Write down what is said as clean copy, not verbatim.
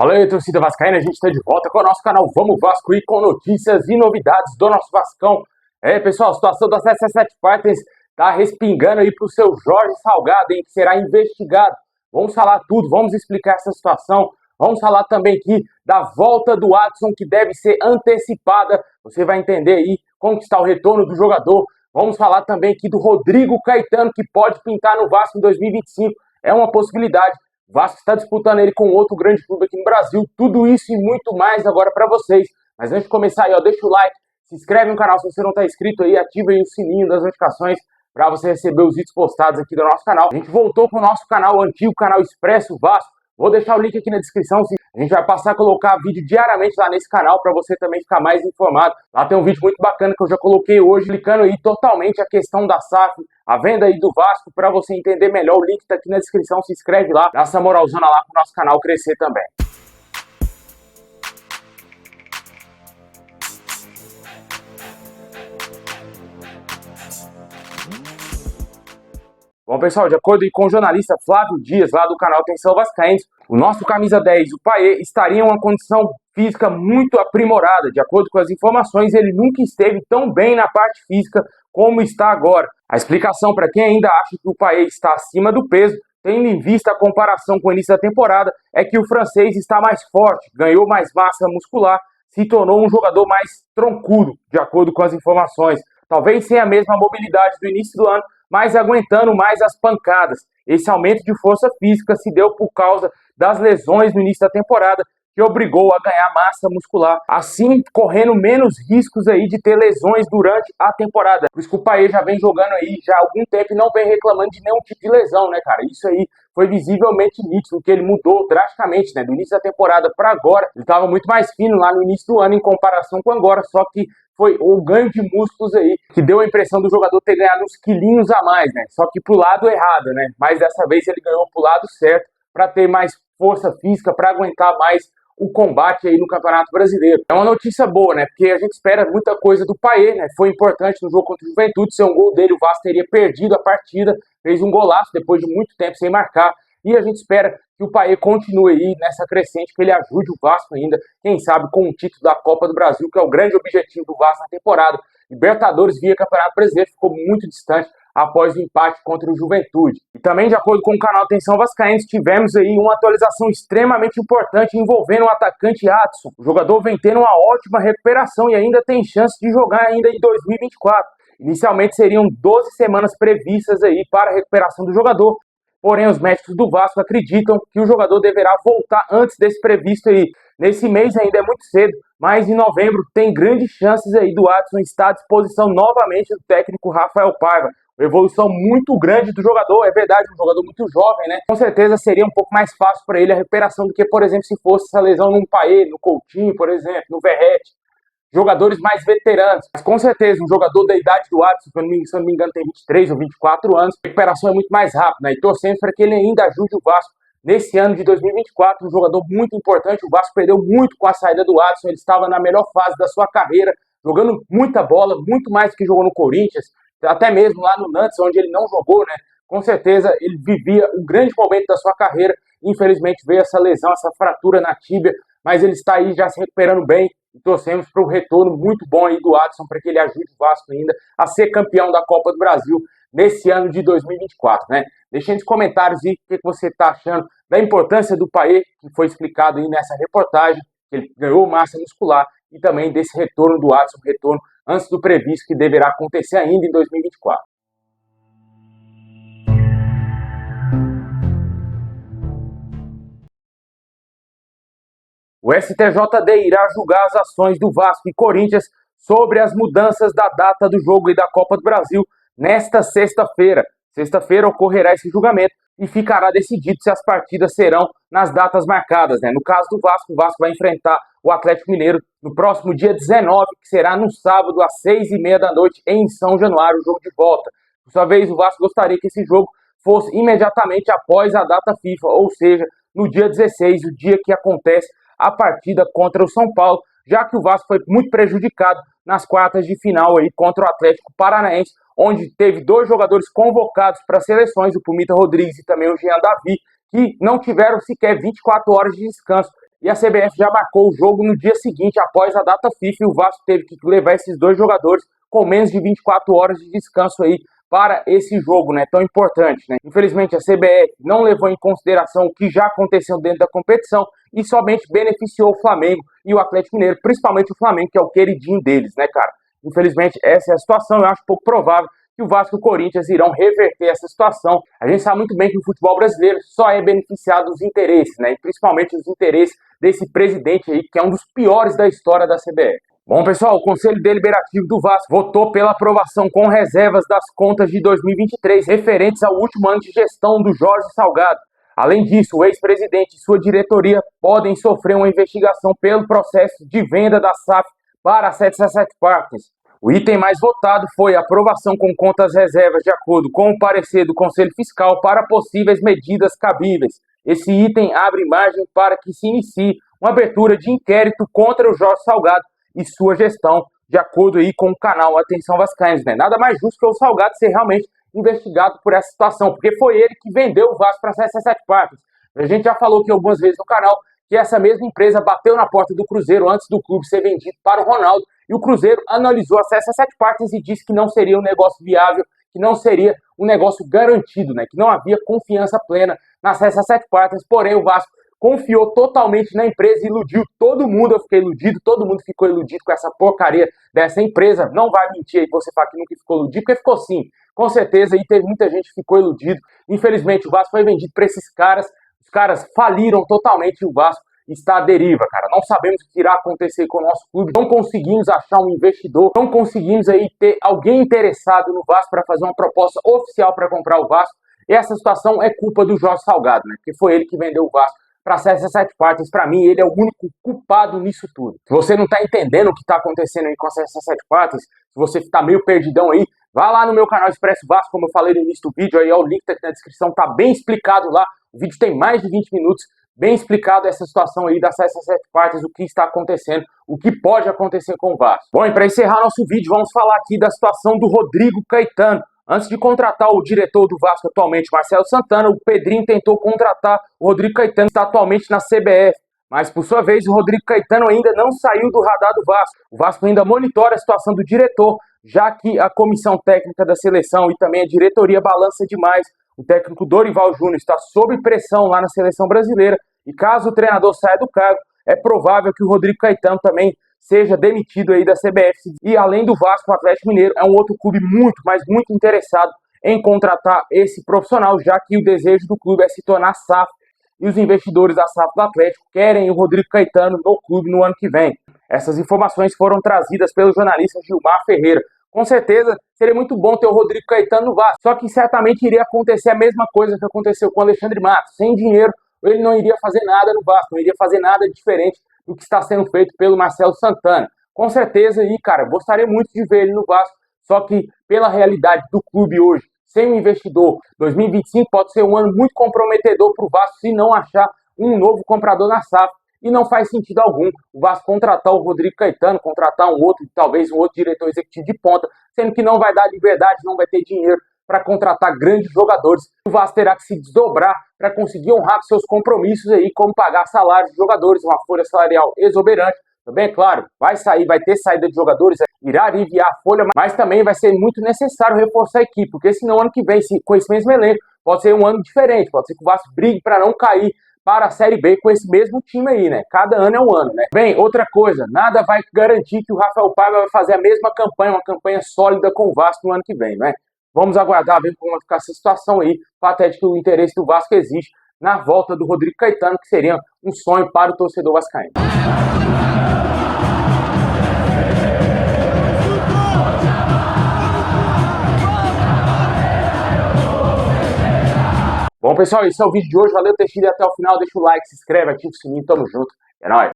Fala aí, torcida vascaína, a gente está de volta com o nosso canal Vamos Vasco e com notícias e novidades do nosso Vascão. Pessoal, a situação da CSS Partners está respingando aí para o seu Jorge Salgado, hein, que será investigado. Vamos falar tudo, vamos explicar essa situação. Vamos falar também aqui da volta do Adson, que deve ser antecipada. Você vai entender aí como que está o retorno do jogador. Vamos falar também aqui do Rodrigo Caetano, que pode pintar no Vasco em 2025. É uma possibilidade. O Vasco está disputando ele com outro grande clube aqui no Brasil. Tudo isso e muito mais agora para vocês. Mas antes de começar aí, deixa o like, se inscreve no canal se você não está inscrito aí, ativa aí o sininho das notificações para você receber os vídeos postados aqui do nosso canal. A gente voltou com o nosso canal antigo, canal Expresso Vasco. Vou deixar o link aqui na descrição. A gente vai passar a colocar vídeo diariamente lá nesse canal para você também ficar mais informado. Lá tem um vídeo muito bacana que eu já coloquei hoje, explicando aí totalmente a questão da SAF, a venda aí do Vasco, para você entender melhor. O link tá aqui na descrição, se inscreve lá, dá essa moralzona lá para o nosso canal crescer também. Bom, pessoal, de acordo com o jornalista Flávio Dias, lá do canal Atenção Vascaínos, o nosso camisa 10, o Payet, estaria em uma condição física muito aprimorada. De acordo com as informações, ele nunca esteve tão bem na parte física como está agora. A explicação para quem ainda acha que o Payet está acima do peso, tendo em vista a comparação com o início da temporada, é que o francês está mais forte, ganhou mais massa muscular, se tornou um jogador mais troncudo, de acordo com as informações. Talvez sem a mesma mobilidade do início do ano, mas aguentando mais as pancadas. Esse aumento de força física se deu por causa das lesões no início da temporada, que obrigou a ganhar massa muscular, assim correndo menos riscos aí de ter lesões durante a temporada. Por isso que o Payet já vem jogando aí já há algum tempo e não vem reclamando de nenhum tipo de lesão, né, cara? Isso aí foi visivelmente nítido, que ele mudou drasticamente, né? Do início da temporada para agora, ele estava muito mais fino lá no início do ano em comparação com agora, só que foi o ganho de músculos aí que deu a impressão do jogador ter ganhado uns quilinhos a mais, né? Só que pro lado errado, né? Mas dessa vez ele ganhou pro lado certo para ter mais força física, para aguentar mais o combate aí no Campeonato Brasileiro. É uma notícia boa, né? Porque a gente espera muita coisa do Payet, né? Foi importante no jogo contra o Juventude, ser um gol dele, o Vasco teria perdido a partida, fez um golaço depois de muito tempo sem marcar. E a gente espera que o Payet continue aí nessa crescente, que ele ajude o Vasco ainda, quem sabe com o título da Copa do Brasil, que é o grande objetivo do Vasco na temporada. Libertadores via Campeonato Brasileiro ficou muito distante após o empate contra o Juventude. E também, de acordo com o canal Atenção Vascaínos, tivemos aí uma atualização extremamente importante envolvendo o atacante Adson. O jogador vem tendo uma ótima recuperação e ainda tem chance de jogar ainda em 2024. Inicialmente seriam 12 semanas previstas aí para a recuperação do jogador, porém os médicos do Vasco acreditam que o jogador deverá voltar antes desse previsto aí. Nesse mês ainda é muito cedo, mas em novembro tem grandes chances aí do Adson estar à disposição novamente do técnico Rafael Paiva. Uma evolução muito grande do jogador, é verdade, um jogador muito jovem, né? Com certeza seria um pouco mais fácil para ele a recuperação do que, por exemplo, se fosse essa lesão num Payet, no Coutinho, por exemplo, no Verratti. Jogadores mais veteranos. Mas com certeza, um jogador da idade do Adson, se eu não me engano, tem 23 ou 24 anos, a recuperação é muito mais rápida, né? E torcemos para que ele ainda ajude o Vasco nesse ano de 2024, um jogador muito importante. O Vasco perdeu muito com a saída do Adson, ele estava na melhor fase da sua carreira, jogando muita bola, muito mais do que jogou no Corinthians, até mesmo lá no Nantes, onde ele não jogou, né? Com certeza ele vivia um grande momento da sua carreira. Infelizmente veio essa lesão, essa fratura na tíbia, mas ele está aí já se recuperando bem e torcemos para um retorno muito bom aí do Adson, para que ele ajude o Vasco ainda a ser campeão da Copa do Brasil nesse ano de 2024, né? Deixem nos comentários aí o que você está achando da importância do Payet, que foi explicado aí nessa reportagem, que ele ganhou massa muscular, e também desse retorno do Adson, retorno antes do previsto, que deverá acontecer ainda em 2024. O STJD irá julgar as ações do Vasco e Corinthians sobre as mudanças da data do jogo e da Copa do Brasil nesta sexta-feira. Sexta-feira ocorrerá esse julgamento e ficará decidido se as partidas serão nas datas marcadas, né? No caso do Vasco, o Vasco vai enfrentar o Atlético Mineiro no próximo dia 19, que será no sábado às 6h30 da noite em São Januário, o jogo de volta. Por sua vez, o Vasco gostaria que esse jogo fosse imediatamente após a data FIFA, ou seja, no dia 16, o dia que acontece a partida contra o São Paulo, já que o Vasco foi muito prejudicado nas quartas de final aí contra o Atlético Paranaense, onde teve 2 jogadores convocados para as seleções, o Pumita Rodrigues e também o Jean Davi, que não tiveram sequer 24 horas de descanso. e a CBF já marcou o jogo no dia seguinte, após a data FIFA, e o Vasco teve que levar esses dois jogadores com menos de 24 horas de descanso aí para esse jogo, né, tão importante, né? Infelizmente a CBF não levou em consideração o que já aconteceu dentro da competição e somente beneficiou o Flamengo e o Atlético Mineiro, principalmente o Flamengo, que é o queridinho deles, né, cara? Infelizmente essa é a situação, eu acho pouco provável que o Vasco e o Corinthians irão reverter essa situação. A gente sabe muito bem que o futebol brasileiro só é beneficiado dos interesses, né? E principalmente os interesses desse presidente aí, que é um dos piores da história da CBF. Bom, pessoal, o Conselho Deliberativo do Vasco votou pela aprovação com reservas das contas de 2023 referentes ao último ano de gestão do Jorge Salgado. Além disso, o ex-presidente e sua diretoria podem sofrer uma investigação pelo processo de venda da SAF para a 77 Partes. O item mais votado foi a aprovação com contas reservas de acordo com o parecer do Conselho Fiscal para possíveis medidas cabíveis. Esse item abre margem para que se inicie uma abertura de inquérito contra o Jorge Salgado e sua gestão, de acordo aí com o canal Atenção Vascaínos, né? Nada mais justo que o Salgado ser realmente investigado por essa situação, porque foi ele que vendeu o Vasco para a 77 Partes. A gente já falou aqui algumas vezes no canal que essa mesma empresa bateu na porta do Cruzeiro antes do clube ser vendido para o Ronaldo, e o Cruzeiro analisou a 77 Partes e disse que não seria um negócio viável, que não seria um negócio garantido, né? Que não havia confiança plena na 77 Partes, porém o Vasco confiou totalmente na empresa, iludiu todo mundo, eu fiquei iludido, todo mundo ficou iludido com essa porcaria dessa empresa. Não vai mentir aí que você fala que nunca ficou iludido, porque ficou sim, com certeza, e teve muita gente que ficou iludido. Infelizmente o Vasco foi vendido para esses caras, os caras faliram totalmente e o Vasco está à deriva, cara. Não sabemos o que irá acontecer com o nosso clube, não conseguimos achar um investidor, não conseguimos aí ter alguém interessado no Vasco para fazer uma proposta oficial para comprar o Vasco. E essa situação é culpa do Jorge Salgado, né? Porque foi ele que vendeu o Vasco para 77 Partes. Para mim, ele é o único culpado nisso tudo. Se você não está entendendo o que está acontecendo aí com a 77 Partes, se você está meio perdidão aí, vá lá no meu canal Expresso Vasco, como eu falei no início do vídeo, aí ó, o link tá aqui na descrição, tá bem explicado lá. O vídeo tem mais de 20 minutos, bem explicado essa situação aí das 77 Partes, o que está acontecendo, o que pode acontecer com o Vasco. Bom, e para encerrar nosso vídeo, vamos falar aqui da situação do Rodrigo Caetano. Antes de contratar o diretor do Vasco atualmente, Marcelo Santana, o Pedrinho tentou contratar o Rodrigo Caetano, que está atualmente na CBF. Mas, por sua vez, o Rodrigo Caetano ainda não saiu do radar do Vasco. O Vasco ainda monitora a situação do diretor, já que a comissão técnica da seleção e também a diretoria balança demais. O técnico Dorival Júnior está sob pressão lá na seleção brasileira. E caso o treinador saia do cargo, é provável que o Rodrigo Caetano também seja demitido aí da CBF. E além do Vasco, o Atlético Mineiro é um outro clube muito, mas muito interessado em contratar esse profissional, já que o desejo do clube é se tornar SAF. E os investidores da SAF do Atlético querem o Rodrigo Caetano no clube no ano que vem. Essas informações foram trazidas pelo jornalista Gilmar Ferreira. Com certeza, seria muito bom ter o Rodrigo Caetano no Vasco, só que certamente iria acontecer a mesma coisa que aconteceu com o Alexandre Matos. Sem dinheiro, ele não iria fazer nada no Vasco, não iria fazer nada diferente do que está sendo feito pelo Marcelo Santana. Com certeza, e cara, gostaria muito de ver ele no Vasco, só que pela realidade do clube hoje, sem um investidor, 2025 pode ser um ano muito comprometedor para o Vasco se não achar um novo comprador na SAF. E não faz sentido algum o Vasco contratar o Rodrigo Caetano, contratar um outro, talvez um outro diretor executivo de ponta, sendo que não vai dar liberdade, não vai ter dinheiro para contratar grandes jogadores. O Vasco terá que se desdobrar para conseguir honrar seus compromissos aí, como pagar salários de jogadores, uma folha salarial exuberante. Também, é claro, vai ter saída de jogadores, irá aliviar a folha, mas também vai ser muito necessário reforçar a equipe, porque senão ano que vem, com esse mesmo elenco, pode ser um ano diferente, pode ser que o Vasco brigue para não cair para a Série B com esse mesmo time aí, né? Cada ano é um ano, né? Bem, outra coisa, nada vai garantir que o Rafael Paiva vai fazer a mesma campanha, uma campanha sólida com o Vasco no ano que vem, né? Vamos aguardar, ver como vai ficar essa situação aí. O fato é de que o interesse do Vasco existe na volta do Rodrigo Caetano, que seria um sonho para o torcedor vascaíno. Bom, pessoal, esse é o vídeo de hoje. Valeu por ter assistido até o final. Deixa o like, se inscreve, ativa o sininho. Tamo junto. É nóis.